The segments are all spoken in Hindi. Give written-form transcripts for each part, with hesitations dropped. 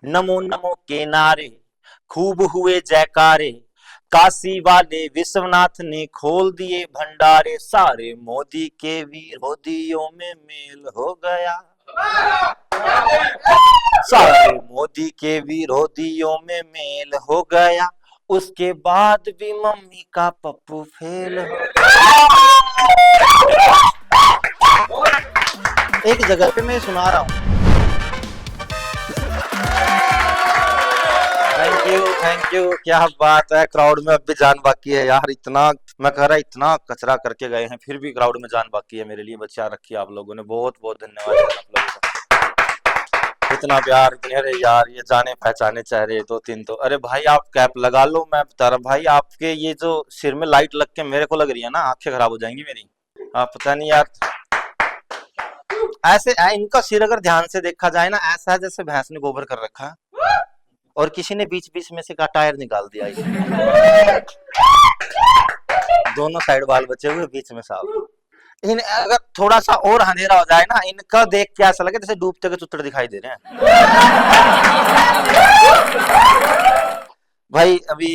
नमो नमो के नारे खूब हुए जयकारे, काशी वाले विश्वनाथ ने खोल दिए भंडारे, सारे मोदी के विरोधियों में मेल हो गया, सारे मोदी के विरोधियों में मेल हो गया, उसके बाद भी मम्मी का पप्पू फेल हो गया। एक जगह पे मैं सुना रहा हूँ। थैंक यू, क्या बात है। क्राउड में अब भी जान बाकी है यार। इतना मैं कह रहा इतना कचरा करके गए हैं, फिर भी क्राउड में जान बाकी है। मेरे लिए बचा रखी है आप लोगों ने, बहुत बहुत धन्यवाद यार आप लोगों का। इतना प्यार, इतने, अरे यार ये जाने पहचाने चेहरे दो तीन तो। अरे भाई आप कैप लगा लो, मैं बता रहा भाई, आपके ये जो सिर में लाइट लग के मेरे को लग रही है ना, आंखें खराब हो जाएंगी मेरी। आप पता नहीं यार, ऐसे इनका सिर अगर ध्यान से देखा जाए ना, ऐसा है जैसे भैंस ने गोबर कर रखा है और किसी ने बीच बीच में से का टायर निकाल दिया। दोनों साइड बाल बचे हुए, बीच में साफ। इन अगर थोड़ा सा और अंधेरा हो जाए ना, इनका देख के ऐसा लगे जैसे डूबते के चुत्तर दिखाई दे रहे हैं। भाई अभी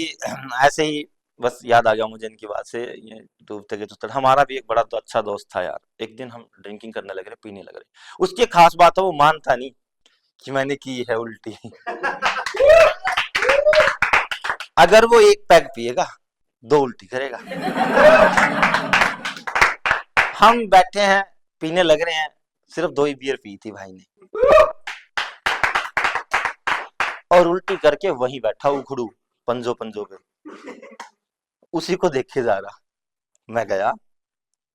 ऐसे ही बस याद आ गया मुझे इनकी बात से, ये डूबते के चुत्तर। हमारा भी एक बड़ा तो अच्छा दोस्त था यार। एक दिन हम ड्रिंकिंग करने लगे, पीने लग रहे। उसकी खास बात है वो मानता नहीं कि मैंने की है उल्टी। अगर वो एक पैग पिएगा, दो उल्टी करेगा। हम बैठे हैं, पीने लग रहे हैं, सिर्फ 2 ही बियर पी थी भाई ने, और उल्टी करके वहीं बैठा उखड़ू पंजो पंजो पे, उसी को देखे जा रहा। मैं गया,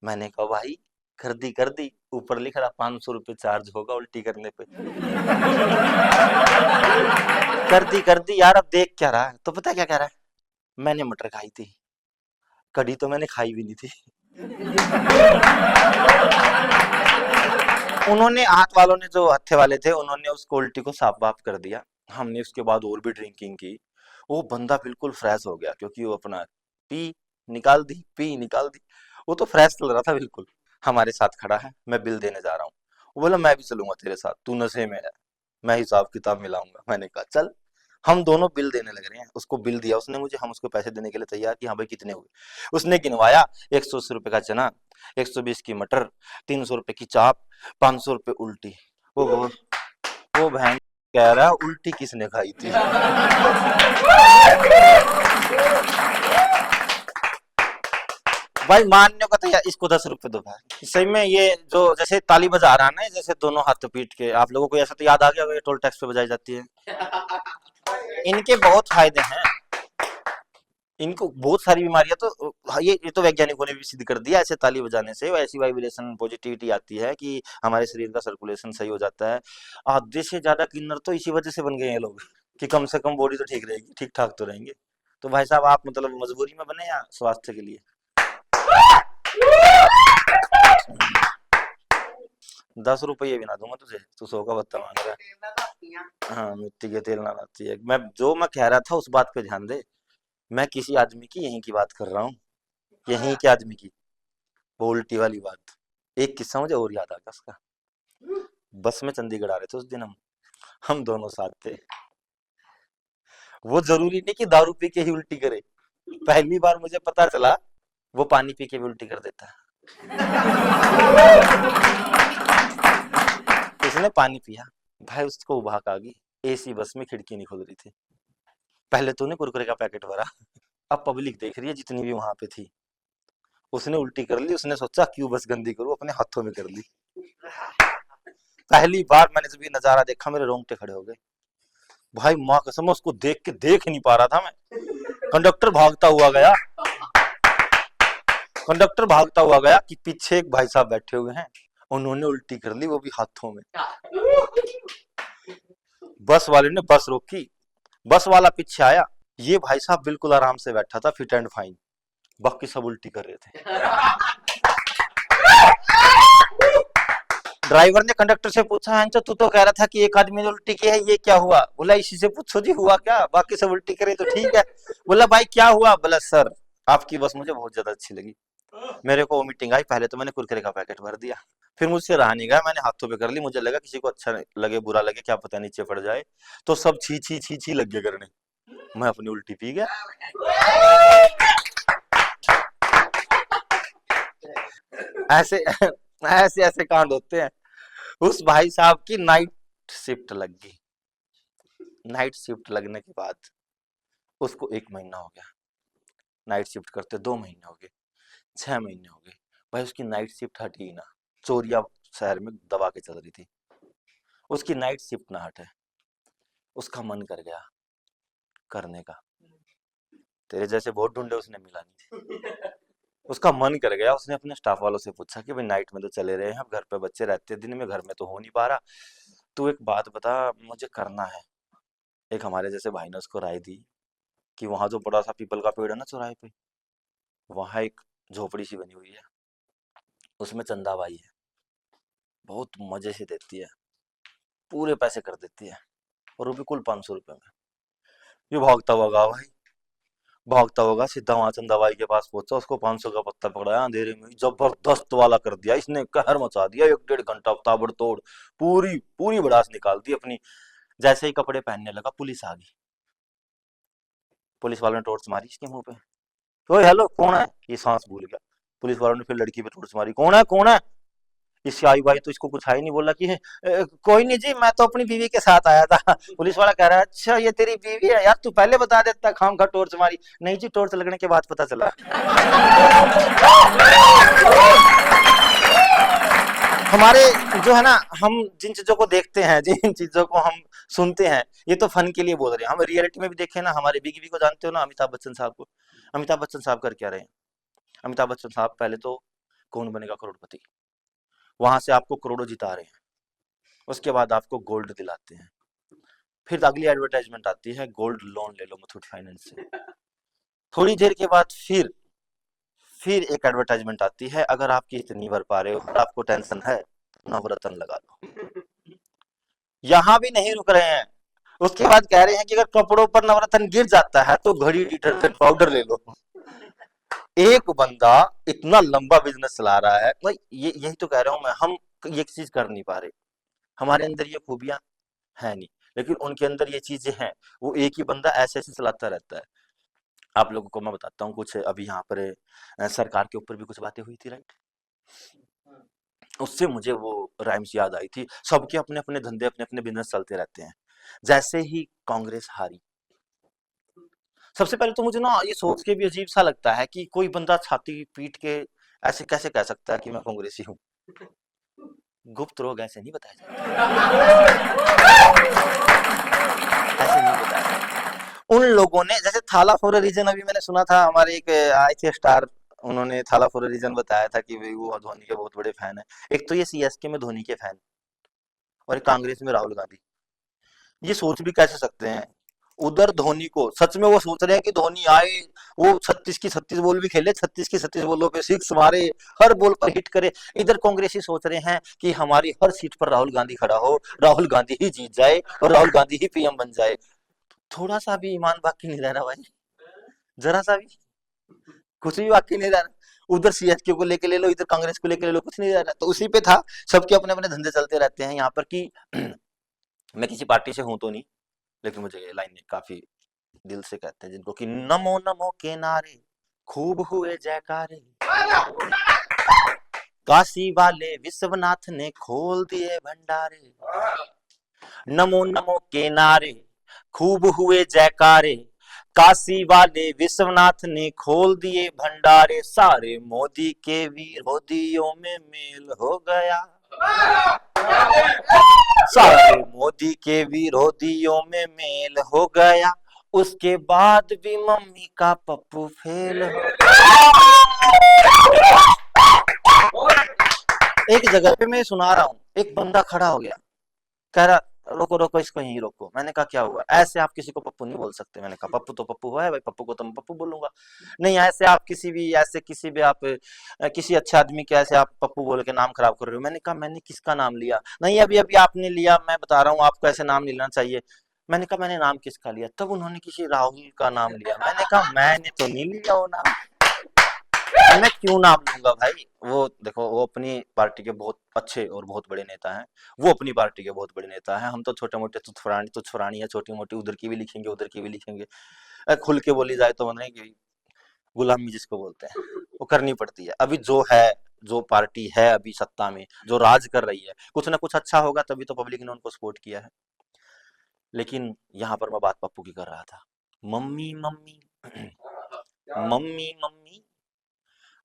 मैंने कहा भाई कर दी, ऊपर लिख रहा 500 रुपये चार्ज होगा उल्टी करने पे। कर दी यार, अब देख क्या रहा है। तो पता है क्या कह रहा है, मैंने मटर खाई थी, कड़ी तो मैंने खाई भी नहीं थी। उन्होंने, हाथ वालों ने, जो हत्थे वाले थे, उन्होंने उसको उल्टी को साफ वाफ कर दिया। हमने उसके बाद और भी ड्रिंकिंग की। वो बंदा बिल्कुल फ्रेश हो गया, क्योंकि वो अपना पी निकाल दी, पी निकाल दी, वो तो फ्रेश चल रहा था बिल्कुल। हमारे साथ खड़ा है, मैं बिल देने जा रहा हूँ। वो बोला मैं भी चलूंगा तेरे साथ, तू नशे में है, मैं हिसाब किताब मिलाऊंगा। मैंने कहा चल। हम दोनों बिल देने लग रहे हैं, उसको बिल दिया उसने मुझे, हम उसको पैसे देने के लिए तैयार कि हाँ भाई कितने हुए। उसने गिनवाया, 180 रुपए का चना, 120 की मटर, 300 रुपए की चाप, 500 रुपए उल्टी। वो बहन कह रहा है उल्टी किसने खाई थी। भाई मानने को तो यार, इसको 10 रुपए दो भाई। सही में ये जो जैसे ताली बजा रहा है ना, जैसे दोनों हाथ पीट के, आप लोगों को ऐसा तो याद आ गया, ये टोल टैक्स पे बजाई जाती है। इनके बहुत फायदे हैं, इनको बहुत सारी बीमारियां तो, ये तो वैज्ञानिकों ने भी सिद्ध कर दिया, ऐसे ताली बजाने से ऐसी वाइब्रेशन पॉजिटिविटी आती है कि हमारे शरीर का सर्कुलेशन सही हो जाता है। आधे से ज्यादा किन्नर तो इसी वजह से बन गए हैं लोग, कि कम से कम बॉडी तो ठीक रहेगी, ठीक ठाक तो रहेंगे। तो भाई साहब आप मतलब मजबूरी में बने या स्वास्थ्य के लिए? 10 रुपये भी ना दूंगा तुझे, तू 100 का बत्ता मांग रहा है। हाँ, मिट्टी के तेल ना लाती है। मैं कह रहा था उस बात पे ध्यान दे। मैं किसी आदमी की यहीं की बात कर रहा हूँ, यहीं के आदमी की, वो उल्टी वाली बात। एक किस्सा मुझे और याद आ गया उसका। बस में चंडीगढ़ आ रहे थे उस दिन, हम दोनों साथ थे। वो जरूरी नहीं कि दारू पी के ही उल्टी करे। पहली बार मुझे पता चला वो पानी पी के भी उल्टी कर देता है। इसने पानी पिया, भाई उसको उबाक आ गई। एसी बस में खिड़की नहीं खुल रही थी। पहले तो ने कुरकुरे का पैकेट भरा, अब पब्लिक देख रही है जितनी भी वहां पे थी। उसने उल्टी कर ली, उसने सोचा क्यों बस गंदी करूं, अपने हाथों में कर ली। पहली बार मैंने जब ये नजारा देखा, मेरे रोंगटे खड़े हो गए। भाई माँ कसम, उसको देख के देख नहीं पा रहा था मैं। कंडक्टर भागता हुआ गया, कंडक्टर भागता हुआ गया कि पीछे एक भाई साहब बैठे हुए हैं, उन्होंने उल्टी कर ली, वो भी हाथों में। बस वाले ने बस रोकी, बस वाला पीछे आया, ये भाई साहब बिल्कुल आराम से बैठा था, फिट एंड फाइन। बाकी सब उल्टी कर रहे थे। ड्राइवर ने कंडक्टर से पूछा, अंचो तू तो कह रहा था कि एक आदमी ने उल्टी की है, ये क्या हुआ? बोला इसी से पूछो जी हुआ क्या, बाकी सब उल्टी करे तो ठीक है। बोला भाई क्या हुआ? बोला सर आपकी बस मुझे बहुत ज्यादा अच्छी लगी, मेरे को वोमिटिंग आई, पहले तो मैंने कुरकुरे का पैकेट भर दिया, फिर मुझसे रहा नहीं गया, मैंने हाथों पे कर ली, मुझे लगा किसी को अच्छा लगे बुरा लगे क्या पता नीचे पड़ जाए, तो सब छी छी छी छी लग गए करने, मैं अपनी उल्टी पी गया। ऐसे ऐसे ऐसे कांड होते हैं। उस भाई साहब की नाइट शिफ्ट लग गई। नाइट शिफ्ट लगने के बाद उसको 1 महीना हो गया, नाइट शिफ्ट करते 2 महीने हो गए, 6 महीने हो गए, भाई उसकी नाइट शिफ्ट हटी ही ना। चोरिया शहर में दबा के चल रही थी, उसकी नाइट शिफ्ट ना हटे। उसका मन कर गया करने का, तेरे जैसे बहुत ढूंढे उसने मिला नहीं। उसका मन कर गया, उसने अपने स्टाफ वालों से पूछा कि भाई नाइट में तो चले रहे हैं, अब घर पे बच्चे रहते हैं, दिन में घर में तो हो नहीं पा रहा, तू एक बात बता, मुझे करना है। एक हमारे जैसे भाई ने उसको राय दी कि वहां जो बड़ा सा पीपल का पेड़ है ना चौराहे पे, वहां एक झोपड़ी सी बनी हुई है, उसमें चंदाबाई है, बहुत मजे से देती है, पूरे पैसे कर देती है, और वो भी कुल 500 रुपए में। ये भागता हुआ गया भाई, भागता होगा सीधा वहां चंदाबाई के पास पहुंचा, उसको 500 का पत्ता पकड़ाया, अंधेरे में जबरदस्त वाला कर दिया इसने, कहर मचा दिया, 1 डेढ़ घंटा ताबड़तोड़, पूरी पूरी भड़ास निकाल दी अपनी। जैसे ही कपड़े पहनने लगा, पुलिस आ गई। पुलिस वालों ने टॉर्च मारी इसके मुंह पे, ओए हेलो कौन है, ये सांस भूल गया। पुलिस वालों ने फिर लड़की पे टॉर्च मारी, कौन है कौन है। इससे आई भाई तो इसको कुछ है ही नहीं, बोला कि कोई नहीं जी, मैं तो अपनी बीवी के साथ आया था। पुलिस वाला कह रहा है अच्छा ये तेरी बीवी है, यार तू पहले बता देता, खाम खा टॉर्च मारी। नहीं जी, टॉर्च लगने के बाद पता चला। हमारे जो है ना, हम जिन चीजों को देखते हैं, जिन चीजों को हम सुनते हैं, ये तो फन के लिए बोल रहे हैं, हम रियलिटी में भी देखें ना, हमारे बिग बी को जानते हो ना, अमिताभ बच्चन साहब को। अमिताभ बच्चन साहब कर क्या रहे हैं? अमिताभ बच्चन साहब पहले तो कौन बनेगा करोड़पति, वहां से आपको करोड़ों जिता रहे हैं, उसके बाद आपको गोल्ड दिलाते हैं, फिर अगली एडवर्टाइजमेंट आती है गोल्ड लोन ले लो मुथूट फाइनेंस से। थोड़ी देर के बाद फिर एक एडवर्टाइजमेंट आती है, अगर आपकी इतनी भर पा रहे हो और आपको टेंशन है, नवरत्न लगा लो। यहाँ भी नहीं रुक रहे हैं, उसके बाद कह रहे हैं कि अगर कपड़ों पर नवरत्न गिर जाता है तो घड़ी डिटर्जेंट पाउडर ले लो। एक बंदा इतना लंबा बिजनेस चला रहा है भाई, ये यही तो कह रहा हूं मैं, हम ये चीज कर नहीं पा रहे, हमारे अंदर ये खूबियां है नहीं, लेकिन उनके अंदर ये चीजें हैं। वो एक ही बंदा ऐसे ऐसे चलाता रहता है। आप लोगों को मैं बताता हूँ कुछ, अभी यहाँ पर सरकार के ऊपर भी कुछ बातें हुई थी, राइट? उससे मुझे वो राइम्स याद आई थी, सबके अपने अपने धंधे अपने अपने बिजनेस चलते रहते हैं। जैसे ही कांग्रेस हारी, सबसे पहले तो मुझे ना ये सोच के भी अजीब सा लगता है कि कोई बंदा छाती पीट के ऐसे कैसे कह सकता है कि मैं कांग्रेसी हूँ। गुप्त रोग ऐसे नहीं बताया जाता, ऐसे नहीं बताया जाता। उन लोगों ने, जैसे थाला फॉर अ रीजन, अभी मैंने सुना था हमारे एक आए थे स्टार, उन्होंने थाला फॉर अ रीजन बताया था कि भाई वो धोनी के बहुत बड़े फैन है। एक तो ये सीएसके में धोनी के फैन, और एक कांग्रेस में राहुल गांधी, ये सोच भी कैसे सकते हैं। उधर धोनी को सच में वो सोच रहे हैं कि धोनी आए, वो 36 की 36 बॉल भी खेले, 36 की 36 बॉलों पे सिक्स मारे, हर बॉल पर हिट करे। इधर कांग्रेसी सोच रहे हैं कि हमारी हर सीट पर राहुल गांधी खड़ा हो, राहुल गांधी ही जीत जाए और राहुल गांधी ही पीएम बन जाए। थोड़ा सा भी ईमान बाकी नहीं रह रहा भाई, जरा सा भी कुछ भी बाकी नहीं रह रहा। उधर सीएसके को लेके ले लो, इधर कांग्रेस को लेके ले लो, कुछ नहीं रह रहा। तो उसी पे था, सबके अपने अपने धंधे चलते रहते हैं यहाँ पर कि मैं किसी पार्टी से हूं तो नहीं, लेकिन मुझे ये लाइन काफी दिल से कहते हैं जिनको कि नमो नमो के नारे खूब हुए जयकारे, काशी वाले विश्वनाथ ने खोल दिए भंडारे। नमो नमो के नारे खूब हुए जयकारे, काशी वाले विश्वनाथ ने खोल दिए भंडारे, सारे मोदी के विरोधियों में मेल हो गया, सारे मोदी के विरोधियों में मेल हो गया, उसके बाद भी मम्मी का पप्पू फेल हो। एक जगह पे मैं सुना रहा हूँ, एक बंदा खड़ा हो गया, कह रहा रोको रोको इसको यहीं रोको। मैंने कहा क्या हुआ? ऐसे आप किसी को पप्पू नहीं बोल सकते। मैंने कहा पप्पू तो पप्पू है भाई, पप्पू को तो मैं पप्पू बोलूंगा। नहीं, ऐसे आप किसी भी, ऐसे किसी भी आप किसी अच्छे आदमी के ऐसे आप पप्पू बोल के नाम खराब कर रहे हो। मैंने कहा मैंने किसका नाम लिया? नहीं अभी अभी आपने लिया, मैं बता रहा हूँ आपको ऐसे नाम नहीं लेना चाहिए। मैंने कहा मैंने नाम किसका लिया? तब उन्होंने किसी राहुल का नाम लिया। मैंने कहा मैंने तो नहीं लिया वो नाम। मैं क्यों नाम लूंगा भाई। वो देखो, वो अपनी पार्टी के बहुत अच्छे और बहुत बड़े नेता हैं। वो अपनी पार्टी के बहुत बड़े नेता हैं। हम तो छोटे मोटे तुच्छफरानी या छोटी मोटी उधर की भी लिखेंगे, उधर की भी लिखेंगे। खुल के बोली जाए तो मतलब कि गुलामी जिसको बोलते हैं वो करनी पड़ती है। अभी जो है, जो पार्टी है अभी सत्ता में, जो राज कर रही है, कुछ ना कुछ अच्छा होगा तभी तो पब्लिक ने उनको सपोर्ट किया है। लेकिन यहाँ पर मैं बात पप्पू की कर रहा था। मम्मी मम्मी मम्मी मम्मी,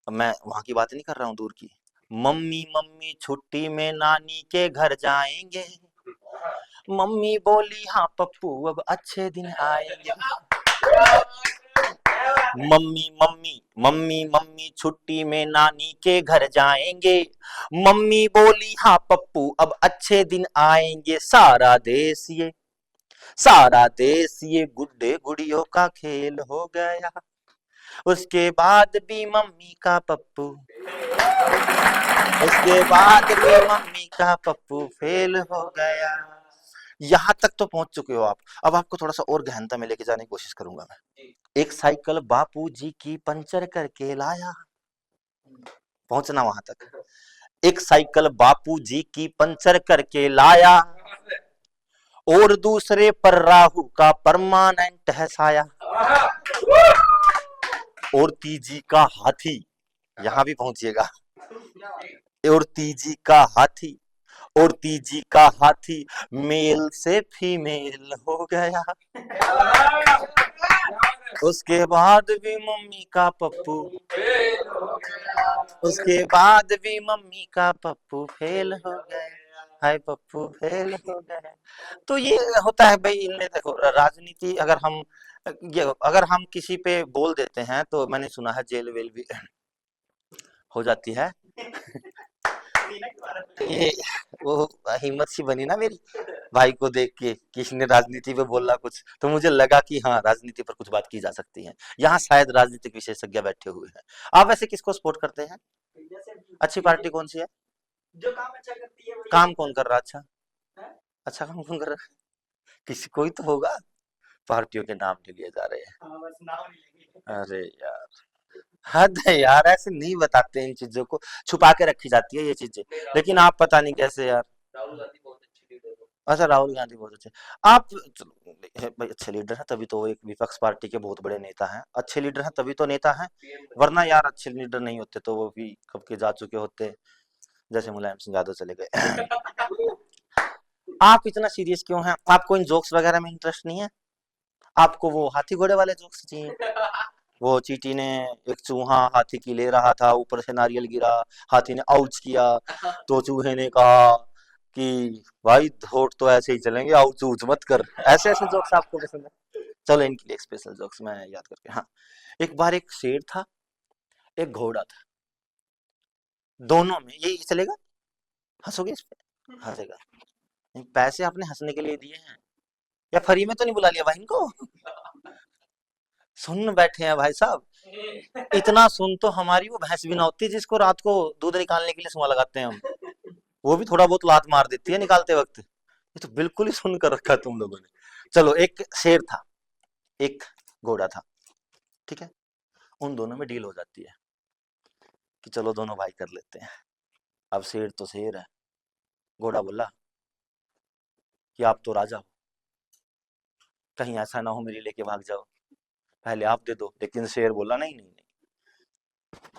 मैं वहां की बात नहीं कर रहा हूँ, दूर की। मम्मी मम्मी छुट्टी में नानी के घर जाएंगे। मम्मी बोली हाँ पप्पू अब अच्छे दिन आएंगे। मम्मी मम्मी मम्मी मम्मी छुट्टी में नानी के घर जाएंगे। मम्मी बोली हाँ पप्पू अब अच्छे दिन आएंगे। सारा देश ये गुड्डे गुड़ियों का खेल हो गया। उसके बाद भी मम्मी का पप्पू, उसके बाद भी मम्मी का पप्पू फेल हो गया। यहाँ तक तो पहुंच चुके हो आप। अब आपको थोड़ा सा और गहनता में लेके जाने की कोशिश करूंगा मैं। एक साइकिल बापूजी की पंचर करके लाया, पहुंचना वहां तक। एक साइकिल बापूजी की पंचर करके लाया और दूसरे पर राहु का परमानेंट है साया। और तीजी का हाथी, यहां भी पहुंचिएगा। और तीजी का हाथी, और तीजी का हाथी मेल से फीमेल हो गया। उसके बाद भी मम्मी का पप्पू, उसके बाद भी मम्मी का पप्पू फेल हो गया। हाय पप्पू फेल हो गया। तो ये होता है भाई। इनमें देखो, राजनीति अगर हम, ये अगर हम किसी पे बोल देते हैं तो मैंने सुना है जेल वेल भी हो जाती है। ये वो हिम्मत सी बनी ना मेरी भाई को देख के, किसी ने राजनीति पे बोला कुछ तो मुझे लगा कि हाँ, राजनीति पर कुछ बात की जा सकती है। यहाँ शायद राजनीतिक विशेषज्ञ बैठे हुए हैं। आप वैसे किसको सपोर्ट करते हैं? अच्छी पार्टी कौन सी है? जो काम अच्छा करती है। काम कौन कर रहा अच्छा? अच्छा काम कौन कर रहा है? किसी कोई तो होगा। पार्टियों के नाम नहीं लिए जा रहे हैं। हाँ, बस नाम नहीं लेंगे। अरे यार, हद है यार, ऐसे नहीं बताते इन चीजों को, छुपा के रखी जाती है ये चीजें। लेकिन आप पता नहीं कैसे यार। राहुल गांधी बहुत अच्छी लीडर है। अच्छा, राहुल गांधी बहुत अच्छे। आप भाई अच्छे लीडर हैं तभी तो वो एक विपक्ष पार्टी के बहुत बड़े नेता हैं। अच्छे लीडर हैं तभी तो नेता हैं, वरना यार अच्छे लीडर नहीं होते तो वो भी कब के जा चुके होते। जैसे मुलायम सिंह यादव चले गए। आप इतना सीरियस क्यों हैं? आपको इन जोक्स वगैरह में इंटरेस्ट नहीं है? आपको वो हाथी घोड़े वाले जोक्स चाहिए? वो चींटी ने एक चूहा हाथी की ले रहा था, ऊपर से नारियल गिरा, हाथी ने आउच किया, तो चूहे ने कहा कि भाई होठ तो ऐसे ही चलेंगे, आउच ऊच मत कर। ऐसे ऐसे जोक्स आपको पसंद है? चलो इनके लिए स्पेशल जोक्स मैं याद करके, हाँ। एक बार एक शेर था, एक घोड़ा था, दोनों में यही चलेगा। हंसोगे इस पे? हंसेगा। पैसे आपने हंसने के लिए दिए हैं या फ्री में तो नहीं बुला लिया भाई इनको? सुन बैठे हैं भाई साहब। इतना सुन तो हमारी वो भैंस भी ना होती जिसको रात को दूध निकालने के लिए सुआ लगाते हैं हम। वो भी थोड़ा बहुत लात मार देती है निकालते वक्त। ये तो बिल्कुल ही सुन कर रखा तुम लोगों ने। चलो, एक शेर था, एक घोड़ा था, ठीक है। उन दोनों में डील हो जाती है कि चलो दोनों भाई कर लेते हैं। अब शेर तो शेर है। घोड़ा बोला कि आप तो राजा हो, कहीं ऐसा ना हो मेरी लेके भाग जाओ, पहले आप दे दो। लेकिन शेर बोला नहीं नहीं नहीं,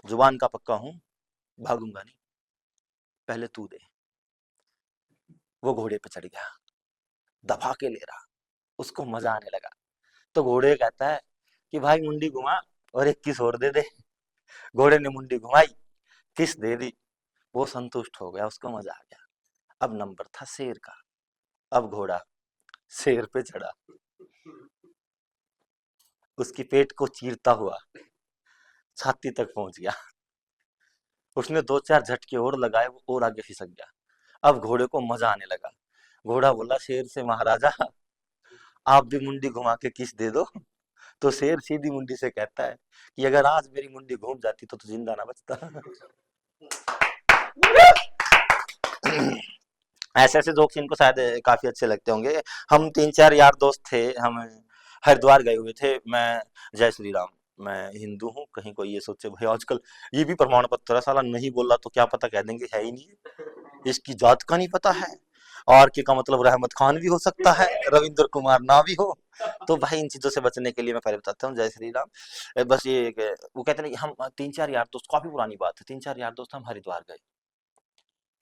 जुबान का पक्का हूं, भागूंगा नहीं, पहले तू दे। वो घोड़े पे चढ़ गया, दबा के ले रहा, उसको मजा आने लगा। तो घोड़े कहता है कि भाई मुंडी घुमा और एक किस और दे दे। घोड़े ने मुंडी घुमाई, किस दे दी। वो संतुष्ट हो गया, उसको मजा आ गया। अब नंबर था शेर का। अब घोड़ा शेर पे चढ़ा, उसकी पेट को चीरता हुआ छाती तक पहुंच गया। उसने दो चार झटके और लगाए, वो और आगे खिसक गया। अब घोड़े को मजा आने लगा। घोड़ा बोला शेर से, महाराजा आप भी मुंडी घुमा के किस दे दो। तो शेर सीधी मुंडी से कहता है कि अगर आज मेरी मुंडी घूम जाती तो जिंदा ना बचता। ऐसे ऐसे जोक्स इनको शायद काफी अच्छे लगते होंगे। हम तीन चार यार दोस्त थे, हम हरिद्वार गए हुए थे, मैं, जय श्री राम, मैं हिंदू हूँ, कहीं कोई ये सोचे भाई आजकल ये भी प्रमाण पत्र है, साला नहीं बोला तो क्या पता कह देंगे है ही नहीं, इसकी जात का नहीं पता है, आर के का मतलब रहमत खान भी हो सकता है, रविंद्र कुमार ना भी हो। तो भाई इन चीजों से बचने के लिए मैं पहले बताता हूँ, जय श्री राम। बस ये वो कहते हैं कि हम तीन चार यार दोस्त, काफी पुरानी बात है, तीन चार यार दोस्त हम हरिद्वार गए।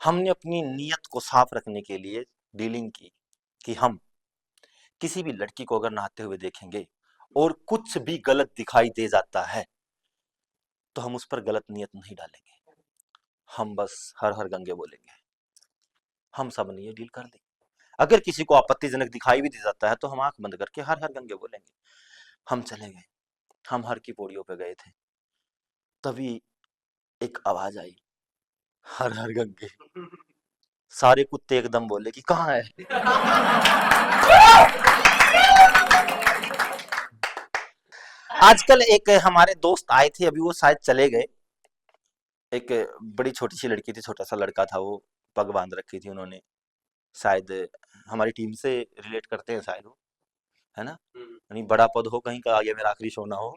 हमने अपनी नीयत को साफ रखने के लिए डीलिंग की कि हम किसी भी लड़की को अगर नहाते हुए देखेंगे और कुछ भी गलत दिखाई दे जाता है तो हम उस पर गलत नियत नहीं डालेंगे, हम बस हर हर गंगे बोलेंगे। हम सब ने ये डील कर ली। अगर किसी को आपत्तिजनक दिखाई भी दे जाता है तो हम आंख बंद करके हर हर गंगे बोलेंगे। हम चले गए, हम हर की पौड़ियों पे गए थे, तभी एक आवाज आई, हर हर गंगे। सारे कुत्ते एकदम बोले कि कहाँ है। आजकल एक हमारे दोस्त आए थे, अभी वो शायद चले गए। एक बड़ी छोटी सी लड़की थी, छोटा सा लड़का था, वो पग बांध रखी थी उन्होंने, शायद हमारी टीम से रिलेट करते हैं शायद वो, है ना, यानी बड़ा पद हो कहीं का, ये मेरा आखिरी शो ना हो,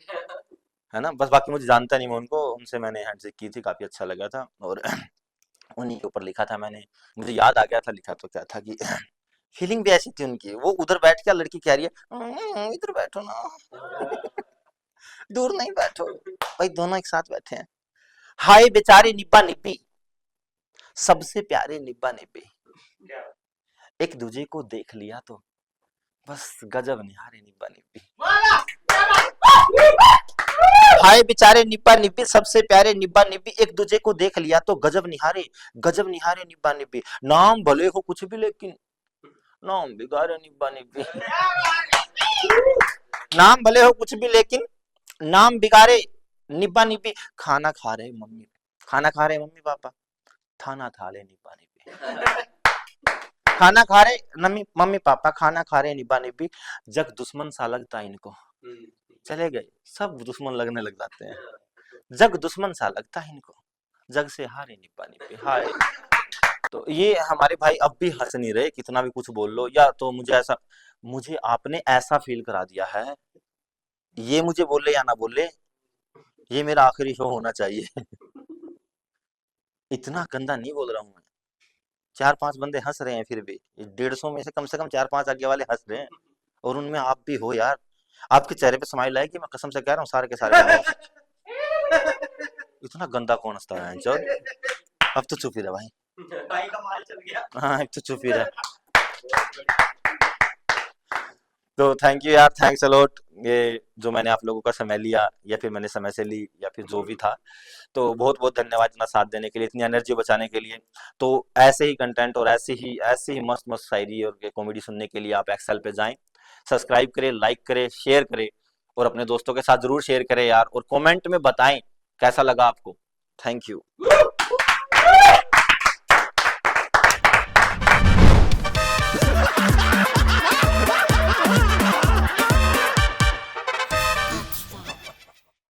है ना। बस बाकी मुझे जानता नहीं, मैं उनको, उनसे मैंने हैंडशेक की थी, काफी अच्छा लगा था। और उन्हीं के ऊपर लिखा था मैंने, मुझे याद आ गया था, लिखा तो क्या था कि फीलिंग भी ऐसी थी उनकी, वो उधर बैठ के लड़की कह रही है इधर बैठो ना, दूर नहीं बैठो, भाई दोनों एक साथ बैठे हैं। हाय बेचारे निब्बा निब्बी, सबसे प्यारे निब्बा निब्बी, एक दूजे को देख लिया तो बस गजब निहारे निब्बा निब्बी। हाय बेचारे निब्बा निब्बी, सबसे प्यारे निब्बा निब्बी, एक दूजे को देख लिया तो गजब निहारे निब्बा निब्बी। नाम भले हो कुछ भी लेकिन नाम बिगाड़े निब्बा निब्बी। नाम भले हो कुछ भी लेकिन नाम बिगाड़े निब्बा निब्बी। खाना खा रहे मम्मी पापा, थाना था ले निब्बा निब्बी। खाना खा रहे मम्मी पापा, खाना खा रहे निब्बा निब्बी। जग दुश्मन सा लगता इनको, चले गए, सब दुश्मन लगने लग जाते हैं। जग दुश्मन सा लगता है इनको, जग से हारे निब्बा निब्बी हाय। तो ये हमारे भाई अब भी हंस नहीं रहे, कितना भी कुछ बोल लो, या तो मुझे आपने ऐसा फील करा दिया है, ये मुझे बोले या ना बोले, ये मेरा आखिरी शो होना चाहिए। इतना गंदा नहीं बोल रहा हूँ मैं, चार पांच बंदे हंस रहे हैं, फिर भी 150 में से कम चार पांच आगे वाले हंस रहे हैं, और उनमें आप भी हो यार। आपके चेहरे पे स्माइल आएगी, मैं कसम से कह रहा हूँ, सारे के सारे। इतना गंदा कौन हंसता है चल। अब तो चुप ही रहा भाई, भाई का माल चल गया। हाँ अब तो चुप ही रहा। तो थैंक यू यार, थैंक्स अलॉट, ये जो मैंने आप लोगों का समय लिया, या फिर मैंने समय से ली, या फिर जो भी था, तो बहुत बहुत धन्यवाद इतना साथ देने के लिए, इतनी एनर्जी बचाने के लिए। तो ऐसे ही कंटेंट और ऐसे ही मस्त मस्त शायरी और कॉमेडी सुनने के लिए आप एक्सेल पे जाएं, सब्सक्राइब करें, लाइक करें, शेयर करें, और अपने दोस्तों के साथ जरूर शेयर करें यार, और कमेंट में बताएं कैसा लगा आपको। Thank you.